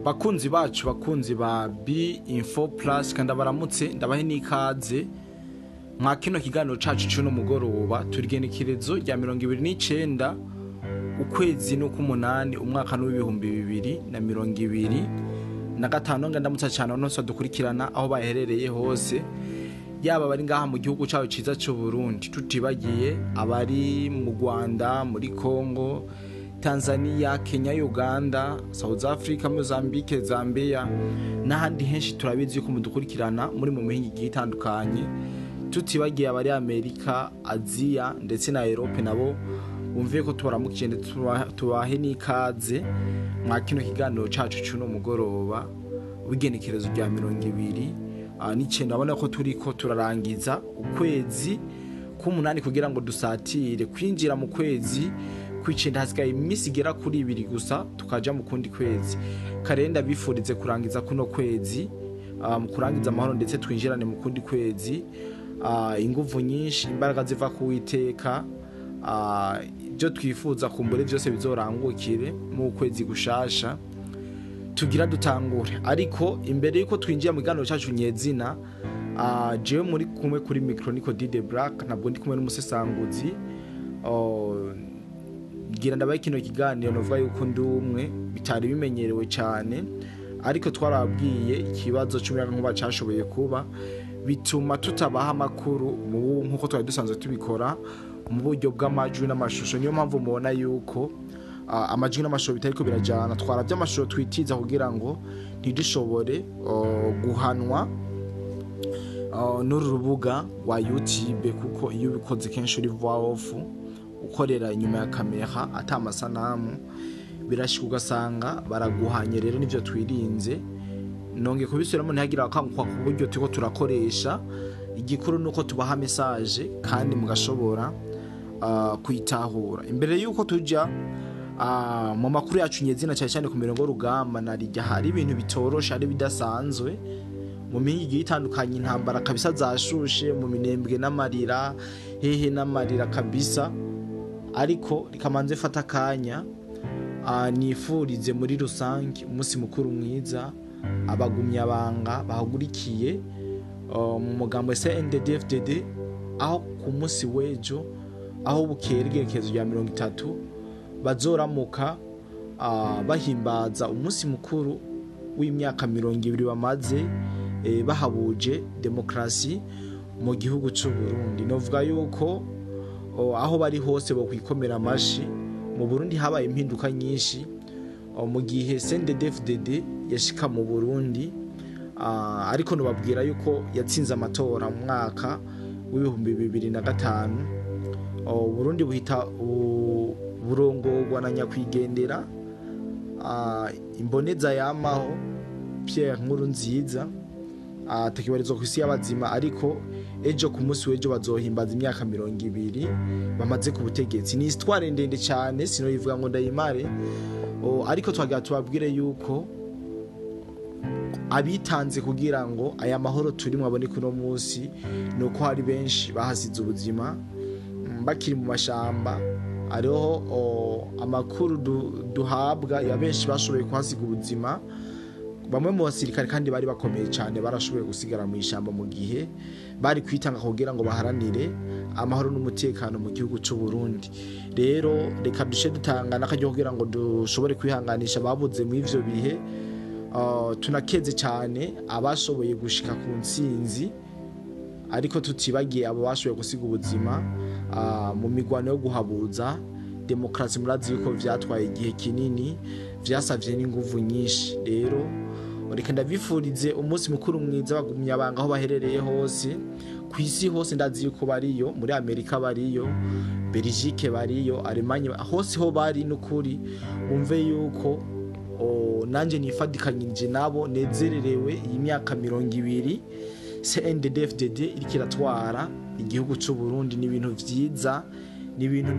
Bakunzi bacu bakunzi ba B-Info Plus kandi baramutse ndabahe n'ikaze mwa kino kiganiro cacu cy'uno mugoroba turigenekerezo rya 29 ukwezi no kumunani umwaka w'2025 ndamutsa cyane nonso dukurikirana aho baherereye hose yaba bari ngaha mu gihugu cyacu ciza cyo Burundi tutibagiye abari mu Rwanda muri Congo Tanzania, Kenya, Uganda, South Africa, Mozambique, Zambia n'ahandi henshi turabizi yuko mudukurikirana muri mu mihingo itandukanye tutibagiye abari Amerika, Aziya ndetse na Europe nabo bumviye ko tubaramukije ndetse tubahe n'ikaze mwa kino kiganiro cacu cy'uno mugoroba w'igenekerezo rya 29 abona ko turiko turarangiza ukwezi k'umunani kugira ngo dusatire kwinjira mu kwezi kwicenda hasigaye imisi igera kuri 2 gusa tukaja mu kundi kwezi karenda bifurize kurangiza kuno kwezi mu kurangiza amahoro ndetse twinjirane mu kundi kwezi inguvu nyinshi imbaraga ziva ku Uwiteka byo twifuza kumbure byose bizorangukire mu kwezi gushasha tugira dutangure ariko imbere yuko twinjira mu gano cyacu nyezina jewe muri kumwe kuri micro niko Dide Black nabwo ndi kumwe n'umusesanguzi gira ndabaye kino kiganiro novuga yuko ndi umwe bitari bimenyerewe cyane ariko twarabwiye ikibazo cy'umuyaga nkuba cyashoboye kuba bituma tutabaha makuru nkuko twari dusanzwe tubikora mu buryo bw'amajwi n'amashusho niyo mpamvu mubona yuko amajwi n'amashusho bitariko birajana twarabye amashusho twitiza kugira ngo ntidushobore guhanwa n'urubuga rwa YouTube kuko iyo ubikoze kenshi uri voix off ukorera inyuma ya kamera atamasanamu birashika ugasanga baraguhanye rero nivyo twirinze nonge kubisubiramo ntihagira akankwa ku buryo turiko turakoresha igikuru nuko tubaha message kandi mugashobora kuyitahura imbere yuko tuja mu makuru yacu nyezina cyane ku mirongo rugamba narijya hari ibintu bitorosha ari bidasanzwe mu mihingi itandukanye intambara kabisa zashushe mu Minembwe n'amarira hehe n'amarira kabisa ariko rikamanze fata kanya nifurize muri rusange umunsi mukuru mwiza abagumya banga bahagurikiye mu mugambo CNDD-FDD aho ku munsi wejo aho bukeregekezo ya 30 bazoramuka bahimbaza umunsi mukuru w'imyaka 20 bamaze bahabuje demokrasi mu gihugu cy'u Burundi novuga yuko aho bari hose bo kwikomera amashi mu Burundi habaye impinduka nyinshi mu gihe CNDD-FDD yashika mu Burundi ariko nubabwira yuko yatsinze amatora mu mwaka w'2005 Burundi buhita burongorwa na nyakwigendera imboneza yamaho Pierre Nkurunziza atakibarizwa ku isi y'abazima ariko ejo ku munsi wejo bazohimbaza imyaka 20 bamaze ku butegetsi ni histoire ndende cyane sino yivuga ngo ndayimare ariko twagira tubabwire yuko abitanze kugira ngo aya mahoro turi mwabone kuno munsi nuko hari benshi bahasize ubuzima bakiri mu mashamba ariho amakuru duhabwa ya benshi bashoboye kuhasiga ubuzima bamwe mu basirikare kandi bari bakomeye cyane barashoboye gusigara mu ishamba mu gihe bari kwitanga kugira ngo baharanire amahoro n'umutekano mu gihugu cy'u Burundi rero reka dushe dutanga nakajyo kugira ngo dushobore kwihanganisha babuze mu ivyo bihe tunakeze cyane abashoboye gushika ku nsinzi ariko tutibagiye abo bashoboye gusiga ubuzima mu migwano yo guhabuza demokrasi murazi yuko vyatwaye igihe kinini vyasavye n'inguvu nyinshi rero reka ndabifurize umunsi mukuru mwiza bagumya banga aho baherereye hose ku isi hose ndazi yuko bariyo muri Amerika bariyo Belgique bariyo Allemagne hose ho bari n'ukuri umve yuko nanje nifadikanyije nabo nezererewe iyi myaka 20 CNDD-FDD irikiratwara igihugu cy'u Burundi n'ibintu vyiza n'ibintu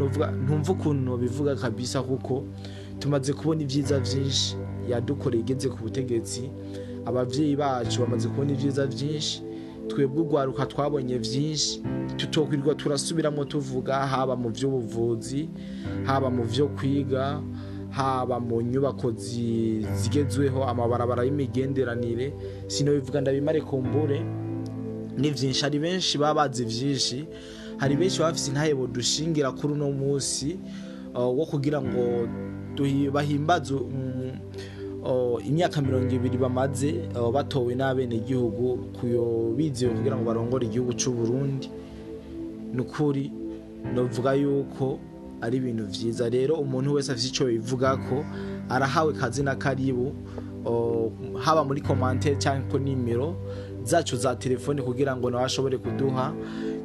ntumva ukuntu bivuga kabisa kuko tumaze kubona ivyiza vyinshi yadukoreye igeze ku butegetsi abavyeyi bacu bamaze kubona ivyiza vyinshi twebwe ugwaruka twabonye vyinshi tutokwirwa turasubiramo tuvuga haba mu vy'ubuvuzi haba mu vyo kwiga haba mu nyubako zigezweho, amabarabara y'imigenderanire, sino bivuga ndabimare kumbure ni vyinshi. Hari benshi babazi vyinshi, hari benshi bafise intahebo dushingira kuri uno munsi wo kugira ngo bahimbaze imyaka 20 bamaze batowe n'abene igihugu bizewe kugira ngo barongore igihugu cy'u Burundi. Nukuri novuga yuko ari ibintu vyiza. Rero umuntu wese afite ico bivuga ko arahawe kazi na karibu, haba muri commentaire cyangwa nimero zacu za telefone kugira ngo nawe ashobore kuduha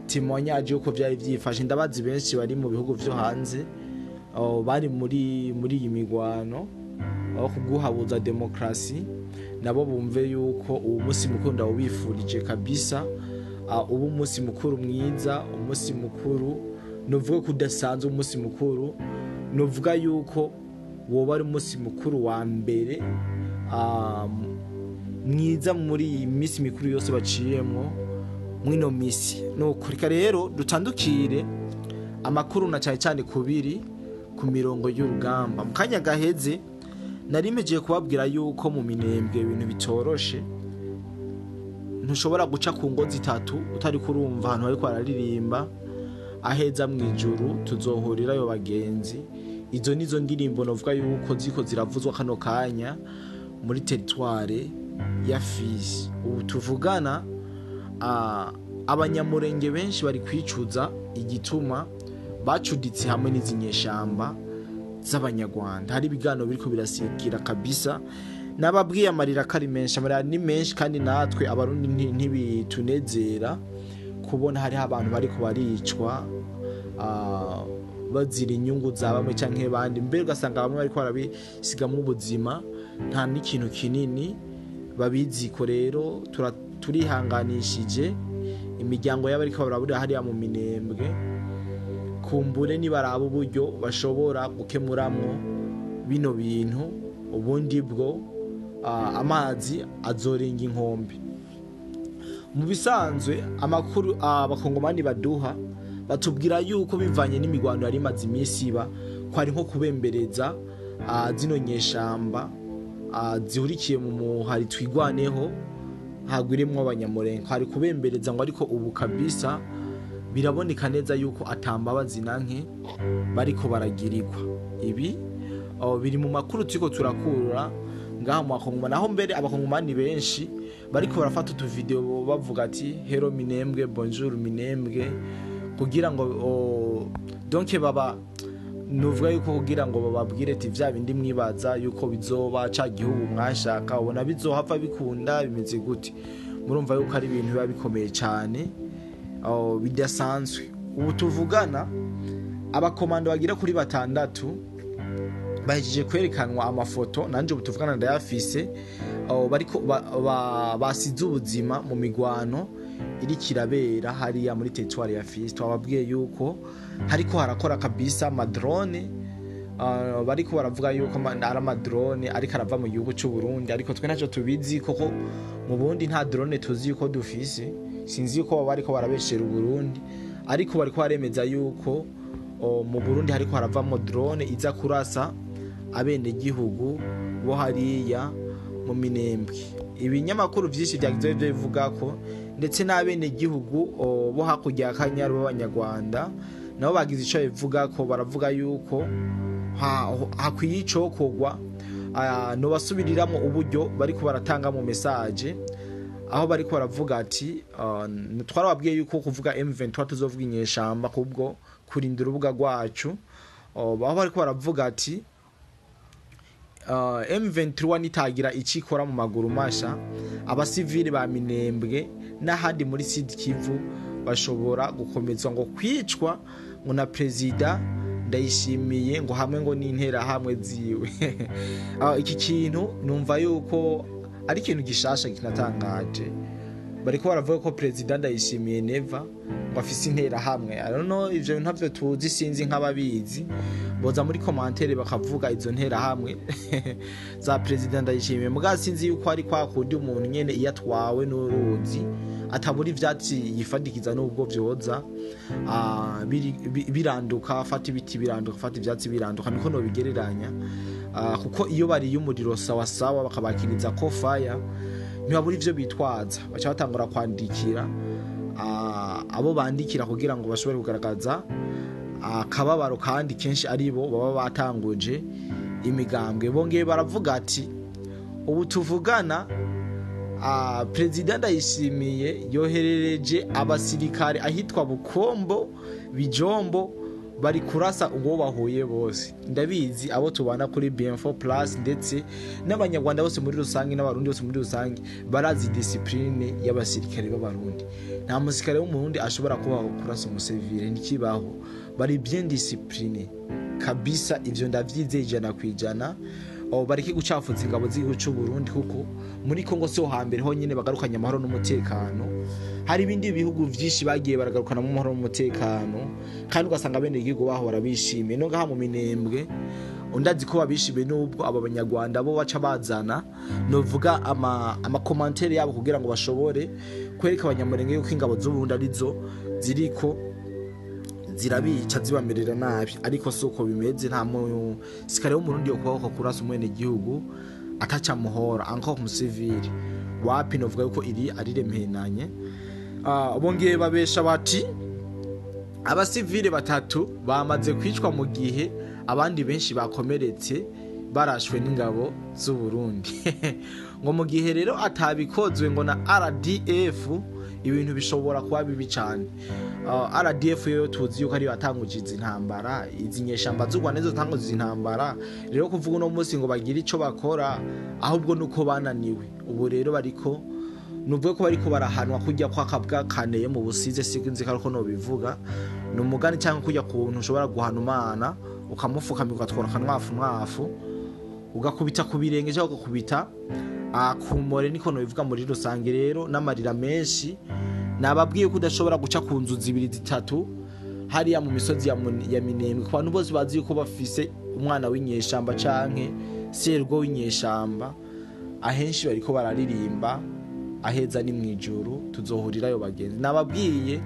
témoignage yuko byari byifashe. Ndabazi benshi bari mu bihugu vyo hanze bari muri iyi migwano aho kuguhabuza demokrasi, nabo bumve yuko uwo munsi mukuru ndawubifurije kabisa. Ubu munsi mukuru mwiza, umunsi mukuru novuga kudasanzwe, umunsi mukuru novuga yuko woba ari umunsi mukuru wa mbere mwiza muri iyi minsi mikuru yose baciyemo mwino misi. Nukurika rero dutandukire amakuru na cyane kubiri ku mirongo y'urugamba. Mu kanya gaheze narimeje kubabwira yuko mu Minembwe ibintu bitoroshe, ntushobora guca ku ngo zitatu utari kurumva ahantu bari kwararirimba aheza mu ijuru tuzohurirayo bagenzi. Izo nizo ndirimbo novuga yuko ziko ziravuzwa kano kanya muri territoire ya Fizi. Ubu tuvugana Abanyamulenge benshi bari kwicuza igituma bacuditse hamwe n'izinyeshamba z'Abanyarwanda. Hari bigano biriko birasigira kabisa, nababwiye amarira kari menshi, amarira ni menshi, kandi natwe abarundi ntibitunezera kubona hari abantu bari kubaricwa bazira inyungu za bamwe canke bandi. Mbere ugasanga bamwe bari barabisigamwe ubuzima nta n'ikintu kinini babiziko. Rero turihanganishije imiryango y'abariko barabura hariya mu Minembwe, kumbure nibaraba uburyo bashobora gukemuramwo bino bintu, ubundi bwo amazi azorenga inkombe. Mu bisanzwe amakuru abakongomani baduha batubwira yuko bivanye n'imigwano yari imaze imisi iba, ko ari nko kubembereza zino nyeshamba zihurikiye mu muhari twigwaneho hagwiremwo Abanyamulenge, hari kubembereza ngo ariko ubu kabisa biraboneka neza yuko atambabazi nanke bariko baragirirwa. Ibi biri mu makuru turiko turakura ngaho mu Bakongomani, aho mbere Abakongomani benshi bariko barafata utuvideo bavuga ati hello Minembwe, bonjour Minembwe, kugira ngo donc baba nuvuga yuko kugira ngo bababwire ati vya bindi mwibaza yuko bizoba ca gihugu mwashaka ubona bizohava bikunda bimeze gute. Murumva yuko ari ibintu biba bikomeye cyane bidasanzwe. Ubu tuvugana abakomando bagira kuri 6 bahejeje kwerekanwa amafoto, nanje ubu tuvugana ndayafise, bariko basize ubuzima mu migwano iri kirabera hariya muri territoire ya Fizi. Twababwiye yuko hariko harakora kabisa amadrone, bariko baravuga yuko ari amadrone ariko arava mu gihugu cy'u Burundi, ariko twe ntaco tubizi koko mu Burundi nta drone tuzi yuko dufise. Sinzi yuko bariko barabeshera u Burundi, ariko bariko baremeza yuko mu Burundi hariko haravamo drone iza kurasa abene gihugu bo hariya mu Minembwe. Ibinyamakuru vyinshi byagize byo bivuga ko ndetse n'abene gihugu bo hakurya Kanyaru b'Abanyarwanda nabo bagize ico bivuga ko, baravuga yuko hakwiye ico kogwa no basubiriramwo uburyo bariko baratanga mu message, aho bariko baravuga ati twarababwiye yuko kuvuga M23 tuzovuga inyeshamba kubwo kurindira urubuga rwacu. Aho bariko baravuga ati M23 nitagira ikikora mu maguru masha, abasivili ba Minembwe n'ahandi muri Sud Kivu bashobora gukomezwa ngo kwicwa ngo na President Ndayishimiye ngo hamwe ngo n'intera hamwe ziwe. Iki kintu numva yuko ari ikintu gishasha kinatangaje. Bariko baravuga ko President Ndayishimiye never ngo afise intera hamwe. I don't know ivyo ntavyo tuzi, sinzi nk'ababizi boza muri commentaire bakavuga izo ntera hamwe za President Ndayishimiye. Muga sinzi yuko ari kwa kundi umuntu nyene iyatwawe n'uruzi ataburi ivyatsi yifadikiza n'ubwo vyoza biranduka, afata ibiti biranduka, afata ivyatsi biranduka, niko no bigereranya. kuko iyo bariye umuriro sawa sawa bakabakiriza ko fire ntibabura ivyo bitwaza baca batangura kwandikira abo bandikira kugira ngo bashobore kugaragaza akababaro kandi kenshi aribo baba batanguje imigambwe. Bongeye baravuga ati ubu tuvugana President Ndayishimiye yoherereje abasirikare ahitwa Bukombo Bijombo bari kurasa uwo bahuye bose. Ndabizi abo tubana kuri BM4 Plus ndetse n'abanyarwanda bose muri rusange n'abarundi bose muri rusange barazi discipline y'abasirikare b'abarundi. Nta musirikare w'umurundi ashobora kuba kurasa umusivile ntikibaho. Bari bien discipline kabisa, ivyo ndavyizeye 100%. Bareke gucafuza ingabo z'igihugu cy'u Burundi kuko muri Kongo so hambere ho nyine bagarukanye amahoro n'umutekano. Hari ibindi bihugu byinshi bagiye baragarukana mu mahoro n'umutekano kandi ugasanga bene igihugu baho barabishimiye. No ngaha mu Minembwe undazi ko babishimiye nubwo aba banyarwanda bo baca bazana novuga ama commentaire yabo kugira ngo bashobore kwereka Abanyamulenge yuko ingabo z'u Burundi arizo ziriko zirabica zibamerera nabi, ariko soko bimeze. Nta musikare w'umurundi yo kubaho kurasa umwene gihugu ataca muhora encore mu civil wapi novuga yuko iri ari rempenanye. Bongeye babesha bati abasivile batatu bamaze kwicwa mu gihe abandi benshi bakomeretse barashwe n'ingabo z'u Burundi. Ngo mu gihe rero atabikozwe ngo na RDF ibintu bishobora kuba bibi cyane. RDF yo tuzi yuko ari batanguje izi ntambara, izi nyeshamba z'u Rwanda zo tanguza izi ntambara. Rero kuvuga no munsi ngo bagira ico bakora ahubwo nuko bananiwe. Ubu rero bariko nubwo ko bariko barahanwa kujya kwa kabwa kaneye mu busize sikinzi kariko no bivuga no mugani cyangwa kujya kuntu ushobora guhana umana ukamufuka migatwara kanwafu ugakubita kubirenge cyangwa ugakubita kumore niko no bivuga muri rusange. Rero n'amarira menshi nababwiye ko udashobora guca ku nzu zibiri zitatu hariya mu misozi ya Minembwe. Ku bantu bose bazi yuko bafise umwana w'inyeshamba canke sergo w'inyeshamba ahenshi bariko bararirimba aheza ni mwijuru tuzohurirayo bagenzi. Nababwiye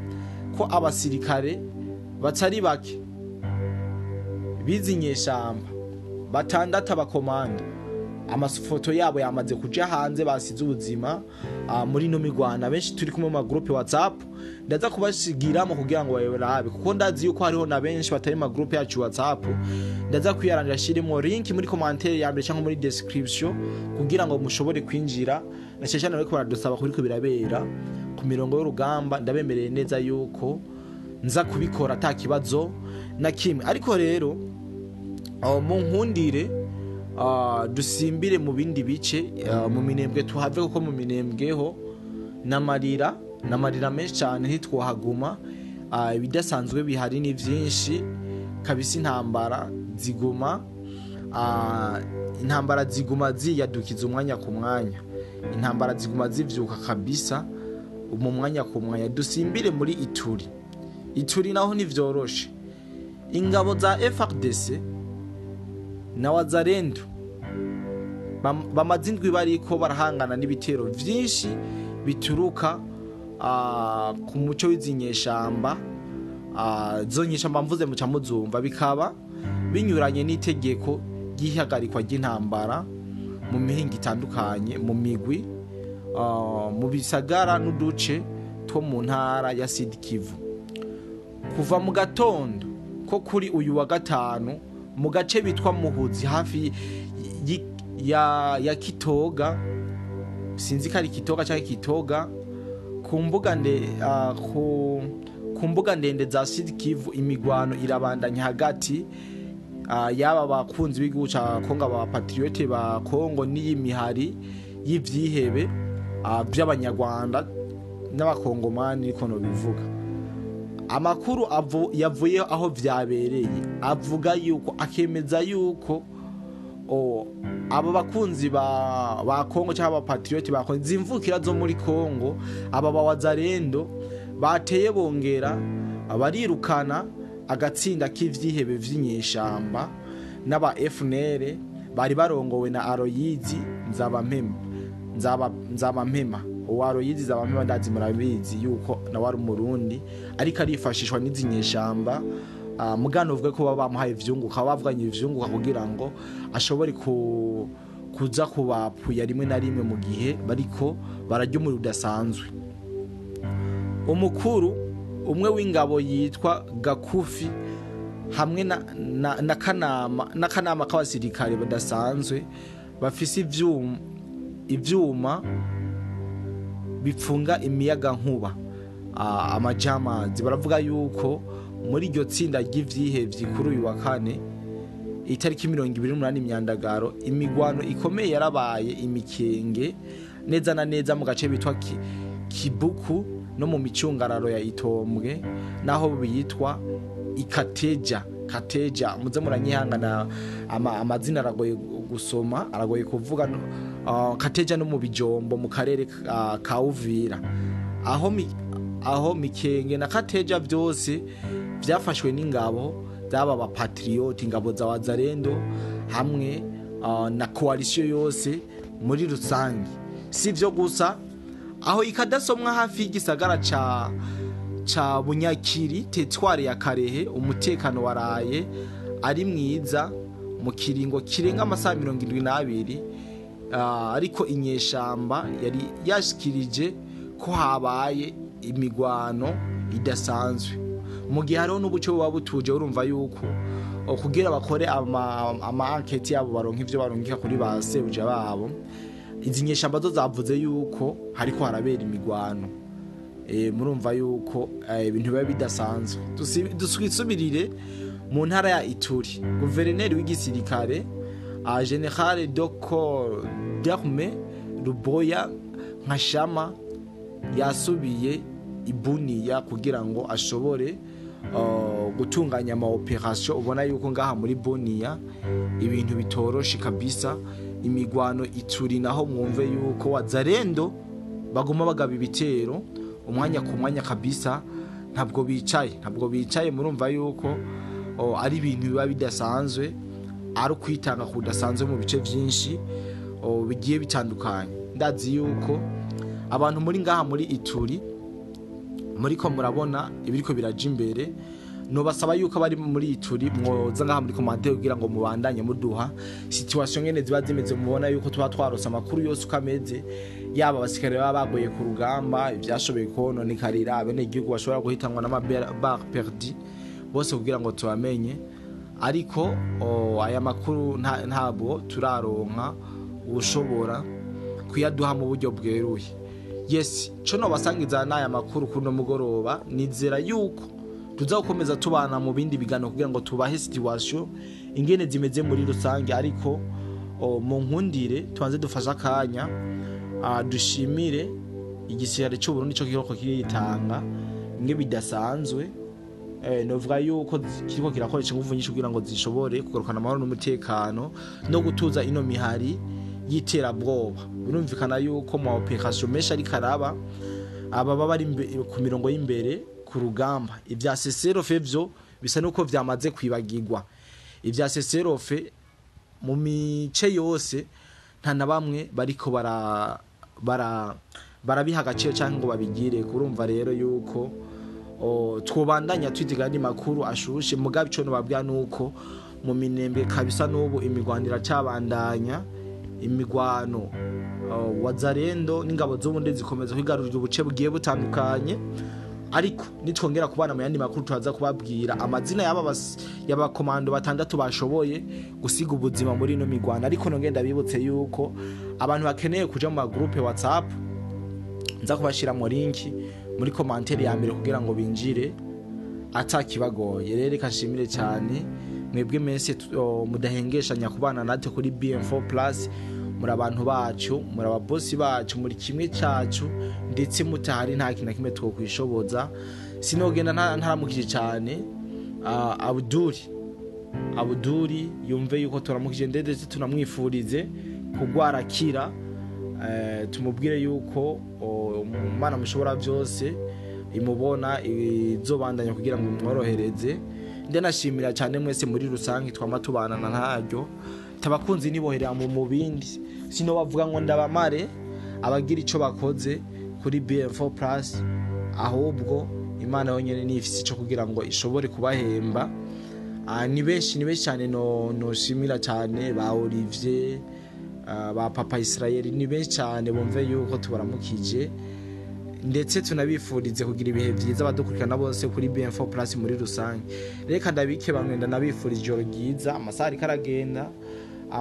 ko abasirikare batari bake bizinyeshamba batandatu abakomanda amafoto yabo yamaze kuja hanze basize ubuzima muri no migwana. Benshi turi kumwe mu groupe WhatsApp ndaza kubashigiramo kugira ngo bayerabe kuko ndazi yuko hariho na benshi batari mu groupe yacu WhatsApp. Ndaza kwiyaranira shirimo link muri commentaire ya mbere cyangwa muri description kugira ngo mushobore kwinjira na cyane ariko baradusaba kuri ko birabera ku mirongo y'urugamba. Ndabemereye neza yuko nza kubikora atakibazo na kimwe. Ariko rero mu nkundire dusimbire mu bindi bice mu Minembwe tuhave kuko mu Minembweho namarira menshi cyane hitwahaguma. Ibidasanzwe bihari ni byinshi kabisa. Intambara ziguma ziyadukiza umwanya ku mwanya. Intambara ziguma zivyuka kabisa mu mwanya ku mwanya. Dusimbire muri Ituri naho nivyoroshe. Ingabo za FARDC na Wazalendo bamazindwi bariko barahangana n'ibitero vyinshi bituruka ku muco w'izinyeshamba. Zonyeshamba mvuze muca muzumva bikaba binyuranye n'itegeko ry'ihagarikwa ry'intambara mu mihinga itandukanye mu migwi mu bisagara n'uduce two mu ntara ya Sud Kivu. Kuva mu gatondo ko kuri uyu wa gatanu mu gace bitwa Muhuzi hafi ya Kitoga, sinzi kari Kitoga cyangwa Kitoga, ku mbuga ndende za Sud Kivu imigwano irabandanya hagati yaba bakunzi b'igihugu ca Kongo aba patriote ba Kongo n'iyimihari y'ivyihebe by'abanyarwanda n'abakongomani niko no bivuga. Amakuru yavuye aho vyabereye avuga yuko akemeza yuko aba bakunzi ba Kongo cyangwa aba patriote ba Kongo zimvukira zo muri Kongo aba Wazalendo bateye bongera abarirukana agatsinda k'ivyihebe vy'inyeshamba n'aba FNL bari barongowe na Aroyizi Nzabampema. Aroyizi Nzabampema ndazi murabizi yuko na wari umurundi ariko arifashishwa n'izinyeshamba mugano uvuge ko baba bamuhaye ivyunguka bavuganye ivyunguka kugira ngo ashobore kuza kubapuya rimwe na rimwe mu gihe bariko bararya umuriro udasanzwe. Umukuru umwe w'ingabo yitwa Gakufi hamwe n'akanama k'abasirikare badasanzwe bafise ivyuma bipfunga imiyaga nkuba amajamazi. Baravuga yuko muri iryo tsinda ry'ivyihevyi kuri uyu wa kane itariki 28 Myandagaro imigwano ikomeye yarabaye imikenge neza na neza mu gace bitwa Kibuku no mu micungararo ya Itombwe naho biyitwa Kateja muze muranyihangana amazina aragoye gusoma aragoye kuvuga. Kateja no mu Bijombo mu karere ka Uvira aho Mikenge na Kateja byose byafashwe n'ingabo zaba abapatrioti ingabo za Wazalendo hamwe na coalition yose muri rusange. Sivyo gusa aho ikadasomwa hafi y'igisagara ca Bunyakiri tetware ya Karehe umutekano waraye ari mwiza mu kiringo kirenga amasaha 72 ariko inyeshamba yari yashikirije ko habaye imigwano idasanzwe. Mu gihe hariho n'ubuco wabutuje urumva yuko kugira bakore ama enquête yabo baronka ivyo baronkika kuri basebuje babo, izi nyeshamba zo zavuze yuko hariko harabera imigwano. Murumva yuko ibintu biba bidasanzwe. Dusubirire mu ntara ya Ituri, guverineri w'igisirikare General de Corps d'Armée Ruboya Nkashama yasubiye ibuniya kugira ngo ashobore gutunganya ama operation. Ubona yuko ngaha muri Boniya ibintu bitoroshe kabisa. Imigwano Ituri naho mwumve yuko Wazalendo baguma bagaba ibitero umwanya ku mwanya kabisa, ntabwo bicaye. Murumva yuko ari ibintu biba bidasanzwe, ari kwitanga kudasanzwe mu bice byinshi bigiye bitandukanye. Ndazi yuko abantu muri ngaha muri Ituri muriko murabona ibiriko biraje imbere, no basaba yuko bari muri Ituri mwoza ngaha muri commentaire kugira ngo mubandanye muduha situation ngene ziba zimeze. Mubona yuko tuba twarose amakuru yose ukameze, yaba abasikare baba bagoye ku rugamba ivyashoboye kononekarira abene igihugu bashobora guhitanwa n'amabar perdi bose kugira ngo tubamenye. Ariko aya makuru ntabwo turaronka ushobora kuyaduha mu buryo bweruye. Yes, no basangiza n'aya makuru kuno mugoroba. Nizera yuko tuzakomeza tubana mu bindi bigano kugira ngo tubahe situation ingene zimeze muri rusange. Ariko mu nkundire tubanze dufasha akanya dushimire igisirikare cy'u Burundi cyo kiroko kiritanga nge bidasanzwe. Novuga yuko kiriko kirakoresha ingufu nyinshi kugira ngo zishobore kugarukana amahoro n'umutekano no gutuza ino mihari y'iterabwoba. Birumvikana yuko mu operation mesha ari karaba ababa bari ku mirongo y'imbere ku rugamba. Ibya seserofe vyo bisa nuko vyamaze kwibagirwa. Ibya seserofe mu mice yose nta na bamwe bariko barabiha agaciro cyangwa ngo babigire. Kurumva rero yuko twobandanya twitiga andi makuru ashushe. Mugabe ico no babwira nuko mu Minembwe kabisa n'ubu imigwanira cyabandanya. Imigwano Wazalendo n'ingabo z'ubundi zikomeza kwigarurira ubuce bugiye butandukanye. Ariko nitwongera kubana mu yandi makuru twaza kubabwira amazina y'aba komando batandatu bashoboye gusiga ubuzima muri no migwano. Ariko nongenda bibutse yuko abantu bakeneye kuja mu groupe WhatsApp nza kubashira mu link muri commentaire ya mbere kugira ngo binjire atakibagoye. Rero kashimire cyane mwebwe mese mudahengeshanya kubana natwe kuri BM4+. Muri abantu bacu, muri ababosi bacu, muri kimwe cyacu, ndetse mutahari nta kintu kimwe twokwishoboza. Sinogenda ntaramukije cyane Abduri yumve yuko turamukije ndetse tunamwifurize kugwara kira. Tumubwire yuko Imana mushobora byose imubona izobandanya kugira ngo mworohereze. Ndanashimira cyane mwese muri rusange twamatubana na ntaryo. Tabakunzi niboherera mu bindi sino bavuga ngo ndabamare abagira ico bakoze kuri BM4+, ahubwo Imana yonyene nifise ico kugira ngo ishobore kubahemba ni benshi cyane no shimira cyane ba Olivier ba Papa Israel, ni benshi cyane bumve yuko tubaramukije ndetse tunabifurize kugira ibihe byiza badukurikirana bose kuri BM4 Plus muri rusange. Reka ndabike bamwe ndanabifurije ijoro ryiza, amasaha ariko aragenda,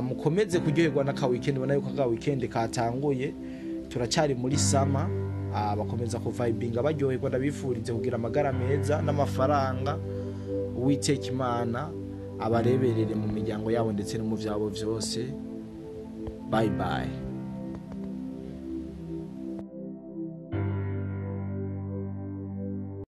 mukomeze kuryoherwa n'aka weekend, ubona yuko aka weekend katanguye, turacyari muri sama, bakomeza kuvibinga baryoherwa, ndabifurize kugira amagara meza n'amafaranga, Uwiteka Imana abareberere mu miryango yabo ndetse no mu byabo byose. Bye bye.